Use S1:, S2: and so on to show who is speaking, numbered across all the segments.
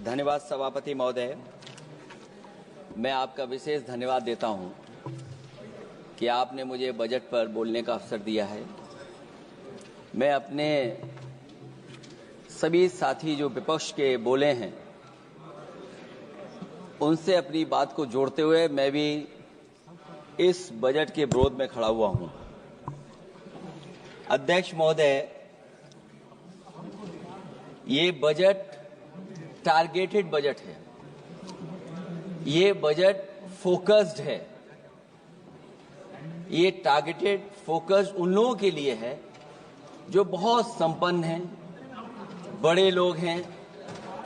S1: धन्यवाद सभापति महोदय। मैं आपका विशेष धन्यवाद देता हूं कि आपने मुझे बजट पर बोलने का अवसर दिया है। मैं अपने सभी साथी जो विपक्ष के बोले हैं उनसे अपनी बात को जोड़ते हुए मैं भी इस बजट के विरोध में खड़ा हुआ हूं। अध्यक्ष महोदय, ये बजट टारगेटेड बजट है, ये बजट फोकस्ड है। ये टारगेटेड फोकस्ड उन लोगों के लिए है जो बहुत संपन्न हैं, बड़े लोग हैं,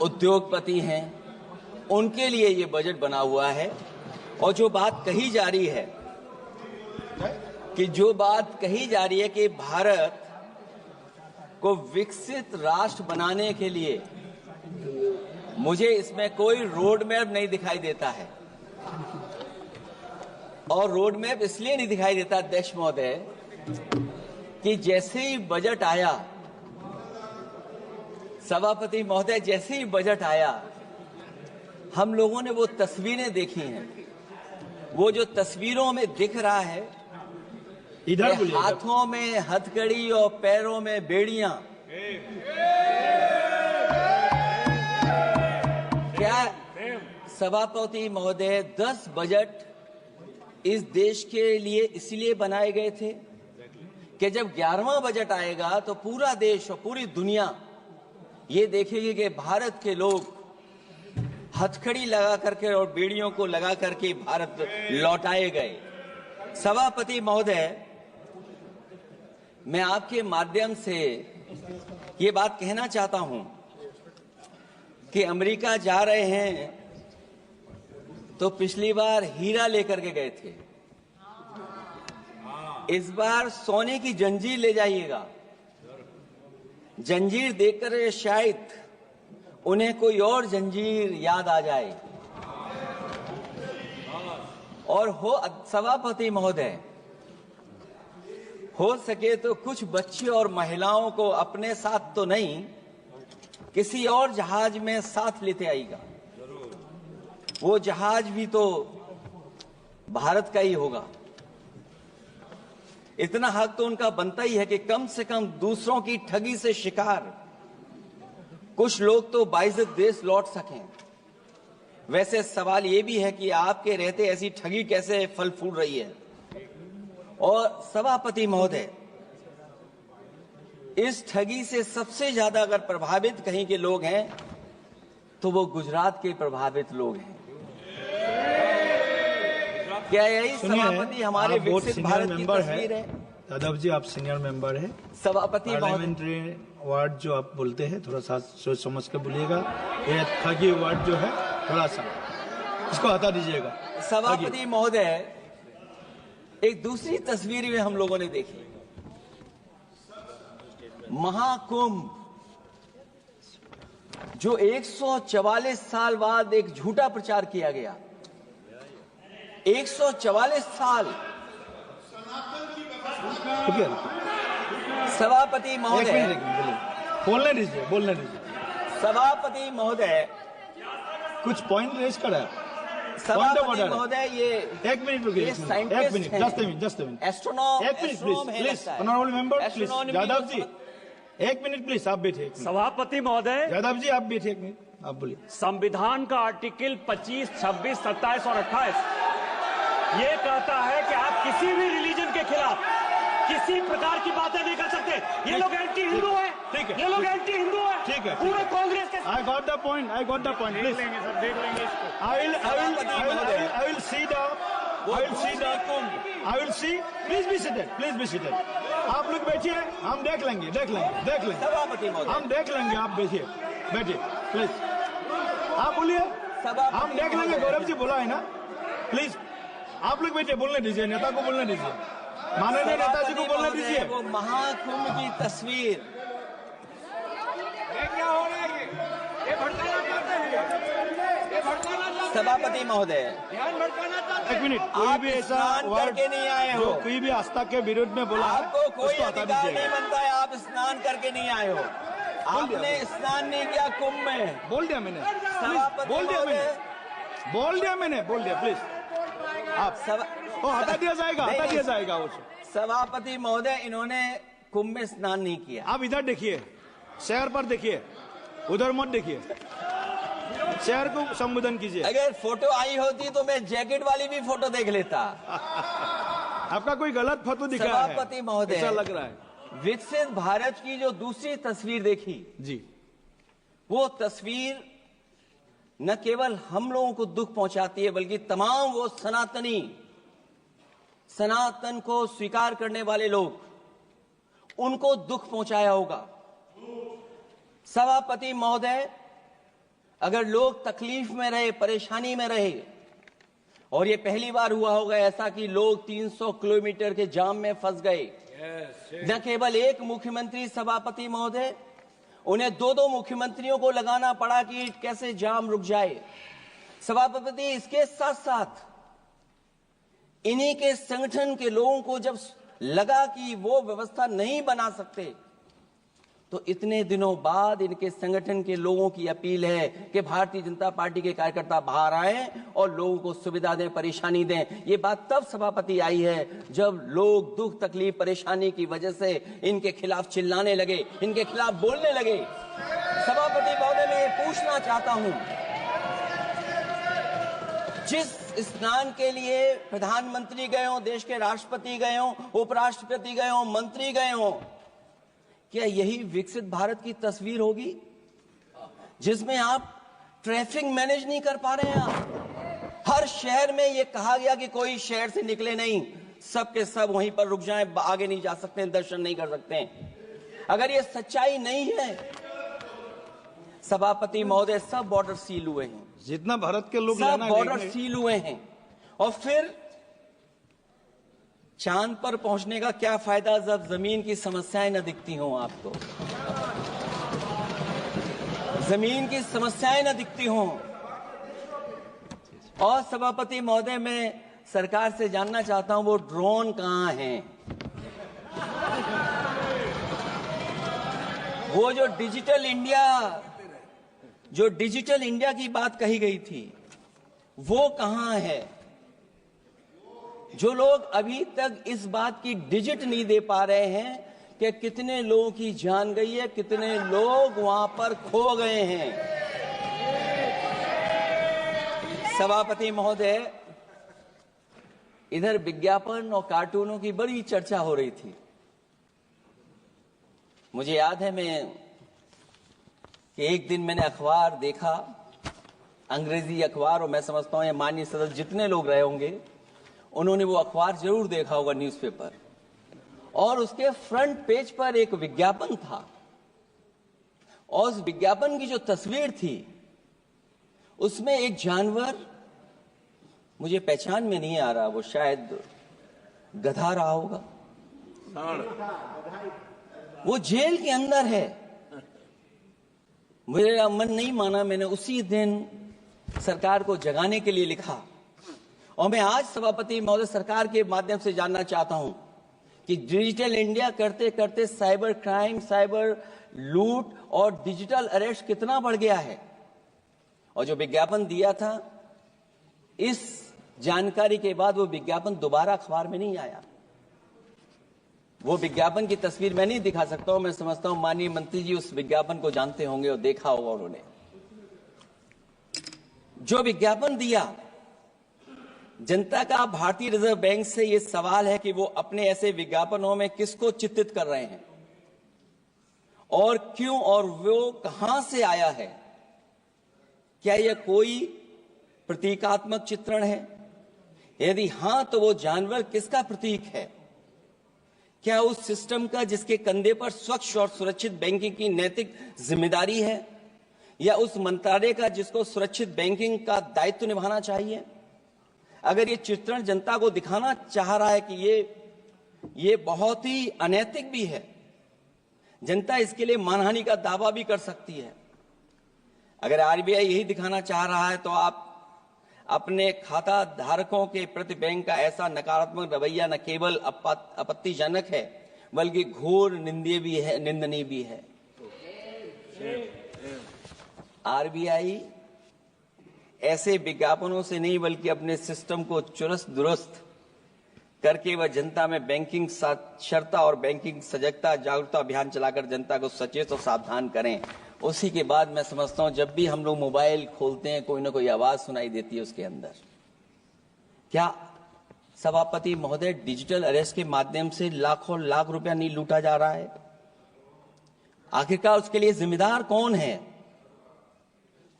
S1: उद्योगपति हैं, उनके लिए ये बजट बना हुआ है। और जो बात कही जा रही है कि भारत को विकसित राष्ट्र बनाने के लिए मुझे इसमें कोई रोड मैप नहीं दिखाई देता है। और रोड मैप इसलिए नहीं दिखाई देता अध्यक्ष महोदय कि जैसे ही बजट आया, सभापति महोदय, जैसे ही बजट आया हम लोगों ने वो तस्वीरें देखी हैं। वो जो तस्वीरों में दिख रहा है, इधर हाथों में हथकड़ी और पैरों में बेड़ियां, क्या सभापति महोदय 10 बजट इस देश के लिए इसलिए बनाए गए थे कि जब 11वां बजट आएगा तो पूरा देश और पूरी दुनिया ये देखेगी कि भारत के लोग हथकड़ी लगा करके और बेड़ियों को लगा करके भारत लौटाए गए। सभापति महोदय, मैं आपके माध्यम से ये बात कहना चाहता हूं कि अमेरिका जा रहे हैं तो पिछली बार हीरा लेकर के गए थे, इस बार सोने की जंजीर ले जाइएगा। जंजीर देखकर शायद उन्हें कोई और जंजीर याद आ जाए। और सभापति महोदय, हो सके तो कुछ बच्चे और महिलाओं को अपने साथ तो नहीं, किसी और जहाज में साथ लेते आएगा। वो जहाज भी तो भारत का ही होगा। इतना हक तो उनका बनता ही है कि कम से कम दूसरों की ठगी से शिकार कुछ लोग तो बाइज्जत देश लौट सकें। वैसे सवाल ये भी है कि आपके रहते ऐसी ठगी कैसे फल फूल रही है। और सभापति महोदय, इस ठगी से सबसे ज्यादा अगर प्रभावित कहीं के लोग हैं तो वो गुजरात के प्रभावित लोग हैं। क्या यही सभापति हमारे विकसित भारत की तस्वीर है?
S2: यादव जी, आप सीनियर मेंबर हैं।
S1: सभापति
S2: पार्लियामेंट्री वर्ड जो आप बोलते हैं थोड़ा सा सोच समझ के बोलिएगा। ये ठगी वर्ड जो है थोड़ा सा इसको हटा दीजिएगा।
S1: सभापति महोदय, एक दूसरी तस्वीर में हम लोगों ने देखी, महाकुंभ जो 144 साल बाद एक झूठा प्रचार किया गया। 144 साल। सभापति महोदय,
S2: बोलने दीजिए।
S1: सभापति महोदय,
S2: कुछ पॉइंट रेज करा।
S1: सभापति महोदय, ये
S2: एक मिनट रुकिए, जस्ट अ मिनट,
S1: एस्ट्रोनॉम,
S2: एक minute please, honourable member please, Yadav ji एक मिनट प्लीज, आप बैठिए।
S3: सभापति महोदय,
S2: यादव जी आप बैठिए, एक मिनट, आप बोलिए।
S3: संविधान का आर्टिकल 25, 26, 27 और 28 ये कहता है कि आप किसी भी रिलीजन के खिलाफ किसी प्रकार की बातें नहीं कर सकते। ये लोग एंटी हिंदू है, ठीक है, ये लोग एंटी हिंदू है, ठीक है, पूरे कांग्रेस के।
S2: I got the point, please.
S3: देख लेंगे इसको।
S2: I will see, please be seated, आप लोग बैठिए, हम देख लेंगे।
S1: सभापति महोदय,
S2: हम देख लेंगे, आप बैठिए प्लीज, आप बोलिए, हम देख लेंगे। गौरव जी बोला है ना, प्लीज आप लोग बैठिए, बोलने दीजिए, नेता को बोलने दीजिए, माननीय नेताजी को बोलने दीजिए।
S1: वो महाकुंभ की तस्वीर,
S3: क्या हो रहा है? ये भड़काना चाहते हैं, ये भड़काना चाहते हैं।
S1: सभापति महोदय,
S3: ध्यान भड़काना चाहते हैं।
S2: एक मिनट, कोई भी ऐसा
S1: करके नहीं आए हो,
S2: कोई भी आस्था के विरोध में बोला,
S1: आपको कोई अधिकार नहीं बनता है, आप स्नान करके नहीं आए हो। आपने स्नान नहीं किया कुंभ में।
S2: बोल दिया मैंने,
S1: सभापति
S2: बोल दिया
S1: महोदय,
S2: मैंने, बोल दिया प्लीज। आप वो हटा दिया जाएगा, हटा दिया जाएगा वो।
S1: सभापति महोदय, इन्होंने कुंभ में स्नान नहीं किया।
S2: आप इधर देखिए, शहर पर देखिए, उधर मत देखिए, शहर को संबोधन कीजिए।
S1: अगर फोटो आई होती तो मैं जैकेट वाली भी फोटो देख लेता।
S2: आपका कोई गलत फोटो दिखा है,
S1: सभापति महोदय,
S2: ऐसा लग रहा है।
S1: विकसित भारत की जो दूसरी तस्वीर देखी
S2: जी,
S1: वो तस्वीर न केवल हम लोगों को दुख पहुंचाती है, बल्कि तमाम वो सनातन को स्वीकार करने वाले लोग, उनको दुख पहुंचाया होगा। सभापति महोदय, अगर लोग तकलीफ में रहे, परेशानी में रहे, और ये पहली बार हुआ होगा ऐसा कि लोग 300 किलोमीटर के जाम में फंस गए, न केवल एक मुख्यमंत्री सभापति महोदय, उन्हें 2-2 मुख्यमंत्रियों को लगाना पड़ा कि कैसे जाम रुक जाए। सभापति, इसके साथ साथ इन्हीं के संगठन के लोगों को जब लगा कि वो व्यवस्था नहीं बना सकते, तो इतने दिनों बाद इनके संगठन के लोगों की अपील है कि भारतीय जनता पार्टी के कार्यकर्ता बाहर आए और लोगों को सुविधा दें, परेशानी दें। ये बात तब सभापति आई है जब लोग दुख, तकलीफ, परेशानी की वजह से इनके खिलाफ चिल्लाने लगे, इनके खिलाफ बोलने लगे। सभापति महोदय, मैं ये पूछना चाहता हूं, जिस स्नान के लिए प्रधानमंत्री गए हो, देश के राष्ट्रपति गए हो, उपराष्ट्रपति गए हो, मंत्री गए हो, क्या यही विकसित भारत की तस्वीर होगी जिसमें आप ट्रैफिक मैनेज नहीं कर पा रहे हैं? आप हर शहर में ये कहा गया कि कोई शहर से निकले नहीं, सब के सब वहीं पर रुक जाएं, आगे नहीं जा सकते हैं, दर्शन नहीं कर सकते हैं। अगर ये सच्चाई नहीं है सभापति महोदय, सब बॉर्डर सील हुए हैं,
S2: जितना भारत के लोग
S1: सब बॉर्डर सील हुए हैं, और फिर चांद पर पहुंचने का क्या फायदा जब जमीन की समस्याएं न दिखती हों आपको, जमीन की समस्याएं न दिखती हों। और सभापति महोदय, मैं सरकार से जानना चाहता हूं, वो ड्रोन कहां हैं? वो जो डिजिटल इंडिया की बात कही गई थी, वो कहां है? जो लोग अभी तक इस बात की डिजिट नहीं दे पा रहे हैं कि कितने लोगों की जान गई है, कितने लोग वहां पर खो गए हैं। सभापति महोदय, इधर विज्ञापन और कार्टूनों की बड़ी चर्चा हो रही थी। मुझे याद है कि एक दिन मैंने अखबार देखा, अंग्रेजी अखबार, और मैं समझता हूं ये माननीय सदस्य जितने लोग रहे होंगे उन्होंने वो अखबार जरूर देखा होगा, न्यूज़पेपर, और उसके फ्रंट पेज पर एक विज्ञापन था, और उस विज्ञापन की जो तस्वीर थी उसमें एक जानवर, मुझे पहचान में नहीं आ रहा, वो शायद गधा रहा होगा, वो जेल के अंदर है। मेरा मन नहीं माना, मैंने उसी दिन सरकार को जगाने के लिए लिखा, और मैं आज सभापति महोदय सरकार के माध्यम से जानना चाहता हूं कि डिजिटल इंडिया करते करते साइबर क्राइम, साइबर लूट और डिजिटल अरेस्ट कितना बढ़ गया है। और जो विज्ञापन दिया था, इस जानकारी के बाद वो विज्ञापन दोबारा अखबार में नहीं आया। वो विज्ञापन की तस्वीर मैं नहीं दिखा सकता हूं, मैं समझता हूं माननीय मंत्री जी उस विज्ञापन को जानते होंगे और देखा होगा उन्होंने। जो विज्ञापन दिया, जनता का भारतीय रिजर्व बैंक से यह सवाल है कि वो अपने ऐसे विज्ञापनों में किसको चित्रित कर रहे हैं और क्यों, और वो कहां से आया है? क्या यह कोई प्रतीकात्मक चित्रण है? यदि हां, तो वो जानवर किसका प्रतीक है? क्या उस सिस्टम का जिसके कंधे पर स्वच्छ और सुरक्षित बैंकिंग की नैतिक जिम्मेदारी है, या उस मंत्रालय का जिसको सुरक्षित बैंकिंग का दायित्व निभाना चाहिए? अगर ये चित्रण जनता को दिखाना चाह रहा है कि ये बहुत ही अनैतिक भी है, जनता इसके लिए मानहानि का दावा भी कर सकती है। अगर आरबीआई यही दिखाना चाह रहा है, तो आप अपने खाता धारकों के प्रति बैंक का ऐसा नकारात्मक रवैया न केवल आपत्तिजनक है, बल्कि घोर निंदनीय भी है। आरबीआई ऐसे विज्ञापनों से नहीं बल्कि अपने सिस्टम को चुस्त दुरुस्त करके वह जनता में बैंकिंग साक्षरता और बैंकिंग सजगता जागरूकता अभियान चलाकर जनता को सचेत और सावधान करें। उसी के बाद मैं समझता हूं जब भी हम लोग मोबाइल खोलते हैं कोई ना कोई आवाज सुनाई देती है उसके अंदर। क्या सभापति महोदय डिजिटल अरेस्ट के माध्यम से लाखों लाख रुपया नहीं लूटा जा रहा है? आखिरकार उसके लिए जिम्मेदार कौन है?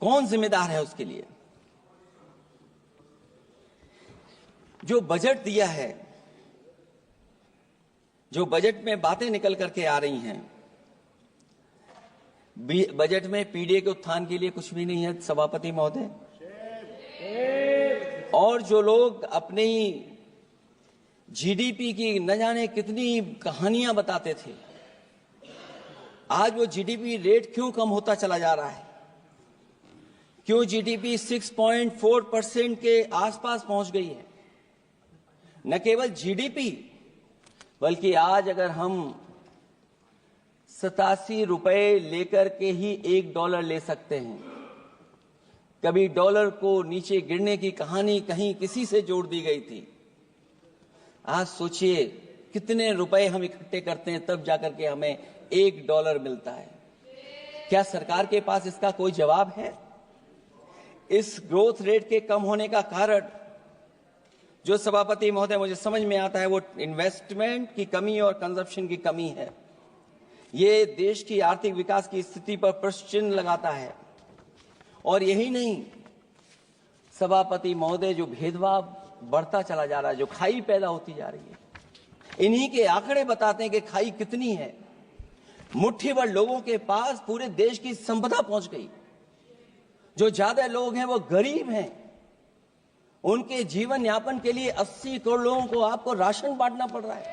S1: कौन जिम्मेदार है उसके लिए? जो बजट दिया है, जो बजट में बातें निकल करके आ रही हैं, बजट में पीडीए के उत्थान के लिए कुछ भी नहीं है सभापति महोदय। और जो लोग अपनी जीडीपी की न जाने कितनी कहानियां बताते थे, आज वो जीडीपी रेट क्यों कम होता चला जा रहा है? क्यों जीडीपी 6.4% के आसपास पहुंच गई है? न केवल जीडीपी बल्कि आज अगर हम 87 रुपए लेकर के ही $1 ले सकते हैं। कभी डॉलर को नीचे गिरने की कहानी कहीं किसी से जोड़ दी गई थी। आज सोचिए कितने रुपए हम इकट्ठे करते हैं तब जाकर के हमें $1 मिलता है। क्या सरकार के पास इसका कोई जवाब है? इस ग्रोथ रेट के कम होने का कारण जो सभापति महोदय मुझे समझ में आता है वो इन्वेस्टमेंट की कमी और कंजप्शन की कमी है। ये देश की आर्थिक विकास की स्थिति पर प्रश्न चिन्ह लगाता है। और यही नहीं सभापति महोदय, जो भेदभाव बढ़ता चला जा रहा है, जो खाई पैदा होती जा रही है, इन्हीं के आंकड़े बताते हैं कि खाई कितनी है। मुट्ठी भर लोगों के पास पूरे देश की संपदा पहुंच गई। जो ज्यादा लोग हैं वो गरीब हैं। उनके जीवन यापन के लिए 80 करोड़ लोगों को आपको राशन बांटना पड़ रहा है।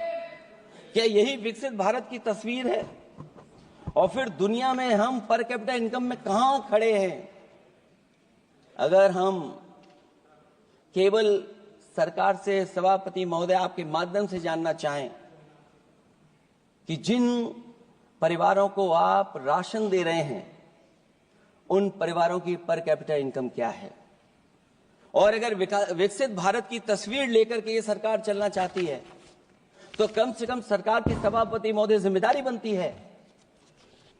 S1: क्या यही विकसित भारत की तस्वीर है? और फिर दुनिया में हम पर कैपिटा इनकम में कहां खड़े हैं? अगर हम केवल सरकार से सभापति महोदय आपके माध्यम से जानना चाहें कि जिन परिवारों को आप राशन दे रहे हैं उन परिवारों की पर कैपिटा इनकम क्या है, और अगर विकसित भारत की तस्वीर लेकर के ये सरकार चलना चाहती है तो कम से कम सरकार की सभापति महोदय जिम्मेदारी बनती है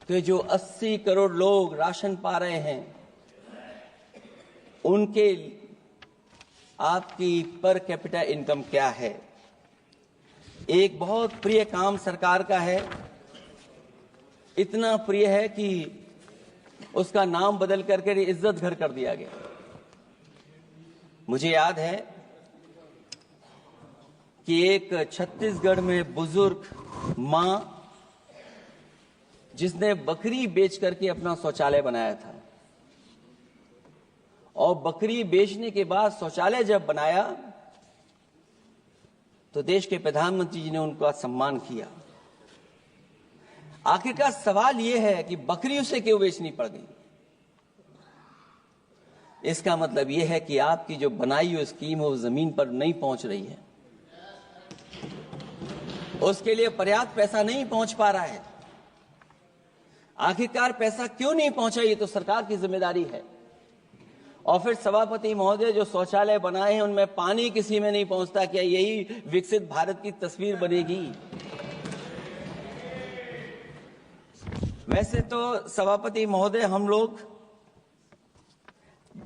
S1: कि जो 80 करोड़ लोग राशन पा रहे हैं उनके आपकी पर कैपिटा इनकम क्या है। एक बहुत प्रिय काम सरकार का है, इतना प्रिय है कि उसका नाम बदल करके इज्जत घर कर दिया गया। मुझे याद है कि एक छत्तीसगढ़ में बुजुर्ग मां जिसने बकरी बेच करके अपना शौचालय बनाया था, और बकरी बेचने के बाद शौचालय जब बनाया तो देश के प्रधानमंत्री जी ने उनका सम्मान किया। आखिरकार सवाल यह है कि बकरी उसे क्यों बेचनी पड़ गई? इसका मतलब यह है कि आपकी जो बनाई हुई स्कीम वो जमीन पर नहीं पहुंच रही है, उसके लिए पर्याप्त पैसा नहीं पहुंच पा रहा है। आखिरकार पैसा क्यों नहीं पहुंचा, ये तो सरकार की जिम्मेदारी है। और फिर सभापति महोदय, जो शौचालय बनाए हैं उनमें पानी किसी में नहीं पहुंचता, क्या यही विकसित भारत की तस्वीर बनेगी? वैसे तो सभापति महोदय हम लोग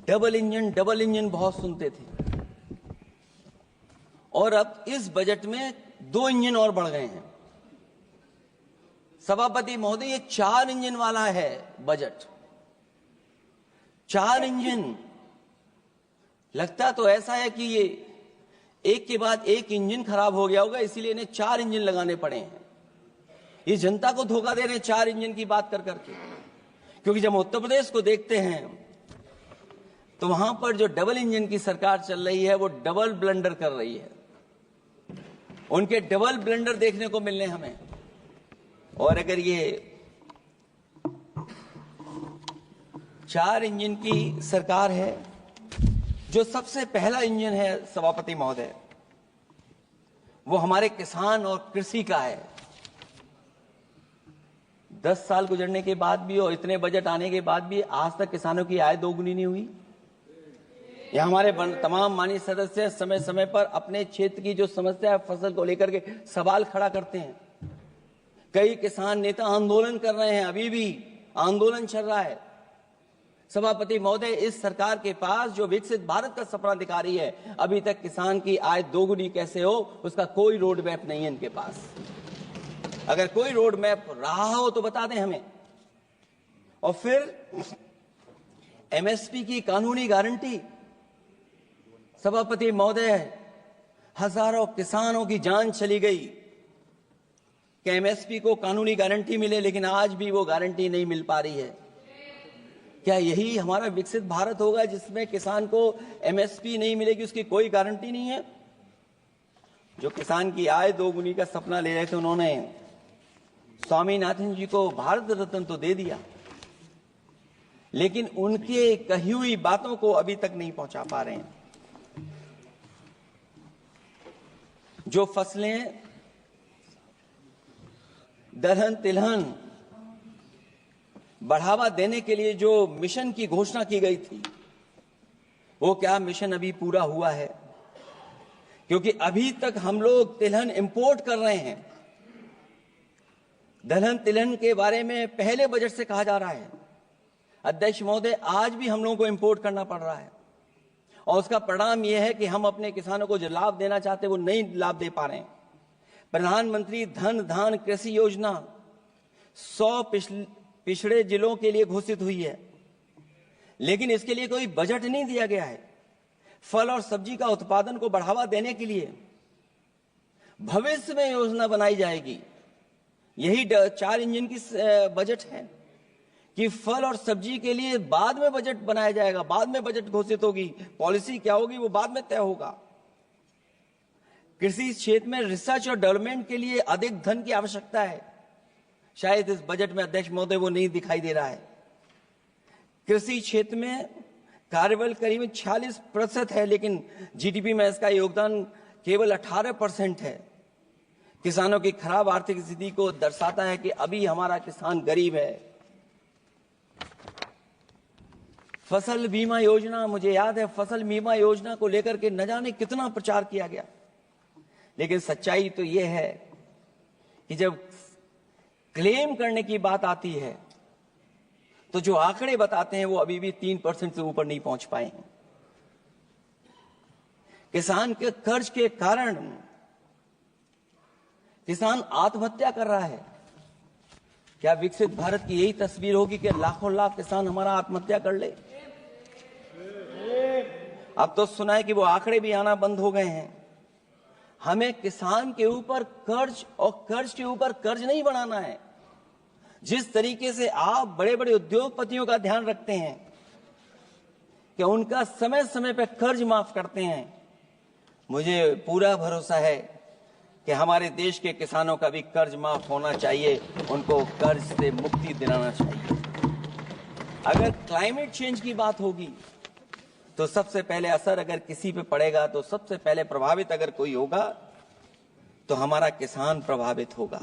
S1: डबल इंजन बहुत सुनते थे, और अब इस बजट में 2 इंजन और बढ़ गए हैं। सभापति महोदय, ये 4 इंजन वाला है बजट। 4 इंजन। लगता तो ऐसा है कि ये एक के बाद एक इंजन खराब हो गया होगा, इसीलिए इन्हें 4 इंजन लगाने पड़े हैं। ये जनता को धोखा दे रहे हैं 4 इंजन की बात कर करके। क्योंकि जब उत्तर प्रदेश को देखते हैं तो वहां पर जो डबल इंजन की सरकार चल रही है वो डबल ब्लंडर कर रही है। उनके डबल ब्लंडर देखने को मिलने हमें। और अगर ये 4 इंजन की सरकार है, जो सबसे पहला इंजन है सभापति महोदय, वो हमारे किसान और कृषि का है। 10 साल गुजरने के बाद भी और इतने बजट आने के बाद भी आज तक किसानों की आय दोगुनी नहीं हुई। यह हमारे तमाम माननीय सदस्य समय समय पर अपने क्षेत्र की जो समस्या है फसल को लेकर के सवाल खड़ा करते हैं। कई किसान नेता आंदोलन कर रहे हैं, अभी भी आंदोलन चल रहा है। सभापति महोदय, इस सरकार के पास जो विकसित भारत का सपना दिखा रही है, अभी तक किसान की आय दोगुनी कैसे हो उसका कोई रोड मैप नहीं है इनके पास। अगर कोई रोड मैप रहा हो तो बता दें हमें। और फिर एमएसपी की कानूनी गारंटी, सभापति महोदय, हजारों किसानों की जान चली गई कि एमएसपी को कानूनी गारंटी मिले, लेकिन आज भी वो गारंटी नहीं मिल पा रही है। क्या यही हमारा विकसित भारत होगा जिसमें किसान को एमएसपी नहीं मिलेगी, उसकी कोई गारंटी नहीं है? जो किसान की आय दोगुनी का सपना ले रहे थे, उन्होंने स्वामीनाथन जी को भारत रत्न तो दे दिया, लेकिन उनके कही हुई बातों को अभी तक नहीं पहुंचा पा रहे हैं। जो फसलें दलहन तिलहन बढ़ावा देने के लिए जो मिशन की घोषणा की गई थी, वो क्या मिशन अभी पूरा हुआ है? क्योंकि अभी तक हम लोग तिलहन इंपोर्ट कर रहे हैं। दलहन तिलहन के बारे में पहले बजट से कहा जा रहा है, अध्यक्ष महोदय, आज भी हम लोगों को इंपोर्ट करना पड़ रहा है। और उसका परिणाम यह है कि हम अपने किसानों को जो लाभ देना चाहते हैं वो नहीं लाभ दे पा रहे हैं। प्रधानमंत्री धन धान कृषि योजना 100 पिछड़े जिलों के लिए घोषित हुई है, लेकिन इसके लिए कोई बजट नहीं दिया गया है। फल और सब्जी का उत्पादन को बढ़ावा देने के लिए भविष्य में योजना बनाई जाएगी। यही 4 इंजन की बजट है कि फल और सब्जी के लिए बाद में बजट बनाया जाएगा, बाद में बजट घोषित होगी, पॉलिसी क्या होगी वो बाद में तय होगा। कृषि क्षेत्र में रिसर्च और डेवलपमेंट के लिए अधिक धन की आवश्यकता है, शायद इस बजट में अध्यक्ष महोदय वो नहीं दिखाई दे रहा है। कृषि क्षेत्र में कार्यबल करीब 46% है, लेकिन जीडीपी में इसका योगदान केवल 18% है। किसानों की खराब आर्थिक स्थिति को दर्शाता है कि अभी हमारा किसान गरीब है। फसल बीमा योजना, मुझे याद है फसल बीमा योजना को लेकर के न जाने कितना प्रचार किया गया, लेकिन सच्चाई तो यह है कि जब क्लेम करने की बात आती है तो जो आंकड़े बताते हैं वो अभी भी 3% से ऊपर नहीं पहुंच पाए हैं। किसान के कर्ज के कारण किसान आत्महत्या कर रहा है। क्या विकसित भारत की यही तस्वीर होगी कि लाखों लाख किसान हमारा आत्महत्या कर ले? अब तो सुना है कि वो आंकड़े भी आना बंद हो गए हैं। हमें किसान के ऊपर कर्ज और कर्ज के ऊपर कर्ज नहीं बनाना है। जिस तरीके से आप बड़े बड़े उद्योगपतियों का ध्यान रखते हैं कि उनका समय समय पर कर्ज माफ करते हैं, मुझे पूरा भरोसा है कि हमारे देश के किसानों का भी कर्ज माफ होना चाहिए, उनको कर्ज से मुक्ति दिलाना चाहिए। अगर क्लाइमेट चेंज की बात होगी तो सबसे पहले असर अगर किसी पे पड़ेगा तो सबसे पहले प्रभावित अगर कोई होगा तो हमारा किसान प्रभावित होगा।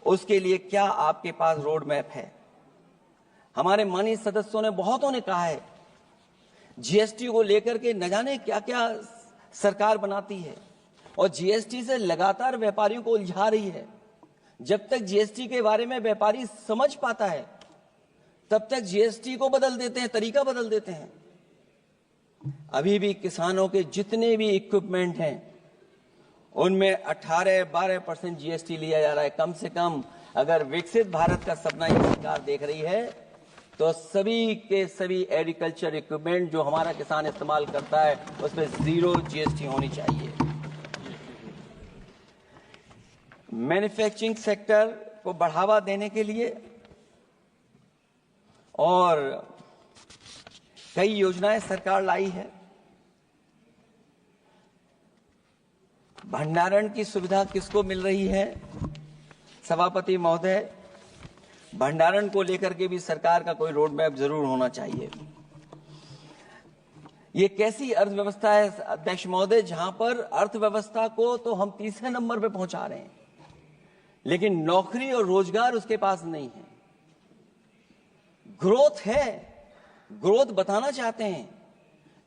S1: उसके लिए क्या आपके पास रोड मैप है? हमारे माननीय सदस्यों ने बहुतों ने कहा है जीएसटी को लेकर के न जाने क्या क्या सरकार बनाती है और जीएसटी से लगातार व्यापारियों को उलझा रही है। जब तक जीएसटी के बारे में व्यापारी समझ पाता है तब तक जीएसटी को बदल देते हैं, तरीका बदल देते हैं। अभी भी किसानों के जितने भी इक्विपमेंट हैं उनमें 18-12% जीएसटी लिया जा रहा है। कम से कम अगर विकसित भारत का सपना ये सरकार देख रही है तो सभी के सभी एग्रीकल्चर इक्विपमेंट जो हमारा किसान इस्तेमाल करता है उसमें 0 जीएसटी होनी चाहिए। मैन्युफैक्चरिंग सेक्टर को बढ़ावा देने के लिए और कई योजनाएं सरकार लाई है। भंडारण की सुविधा किसको मिल रही है? सभापति महोदय, भंडारण को लेकर के भी सरकार का कोई रोड मैप जरूर होना चाहिए। ये कैसी अर्थव्यवस्था है अध्यक्ष महोदय, जहां पर अर्थव्यवस्था को तो हम तीसरे नंबर पे पहुंचा रहे हैं। लेकिन नौकरी और रोजगार उसके पास नहीं है। ग्रोथ है, ग्रोथ बताना चाहते हैं,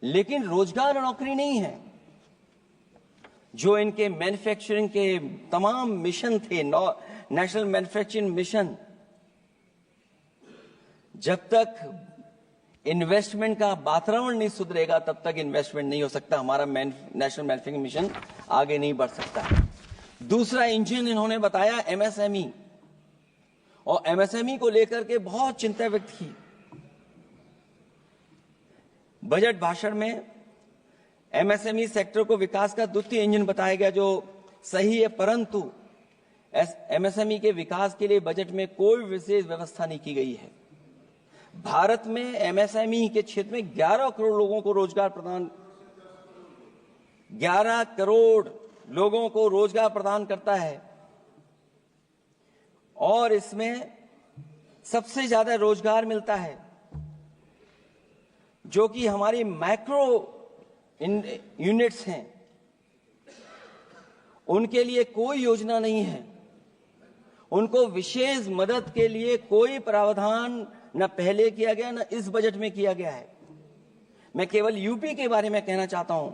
S1: लेकिन रोजगार और नौकरी नहीं है। जो इनके मैन्युफैक्चरिंग के तमाम मिशन थे, नेशनल मैन्युफैक्चरिंग मिशन, जब तक इन्वेस्टमेंट का वातावरण नहीं सुधरेगा तब तक इन्वेस्टमेंट नहीं हो सकता। हमारा नेशनल मैन्युफैक्चरिंग मिशन आगे नहीं बढ़ सकता। दूसरा इंजन इन्होंने बताया एमएसएमई, और एमएसएमई को लेकर के बहुत चिंता व्यक्त की। बजट भाषण में एमएसएमई सेक्टर को विकास का द्वितीय इंजन बताया गया, जो सही है, परंतु एमएसएमई के विकास के लिए बजट में कोई विशेष व्यवस्था नहीं की गई है। भारत में एमएसएमई के क्षेत्र में 11 करोड़ लोगों को रोजगार प्रदान 11 करोड़ लोगों को रोजगार प्रदान करता है, और इसमें सबसे ज्यादा रोजगार मिलता है जो कि हमारी माइक्रो यूनिट्स हैं। उनके लिए कोई योजना नहीं है, उनको विशेष मदद के लिए कोई प्रावधान न पहले किया गया न इस बजट में किया गया है। मैं केवल यूपी के बारे में कहना चाहता हूं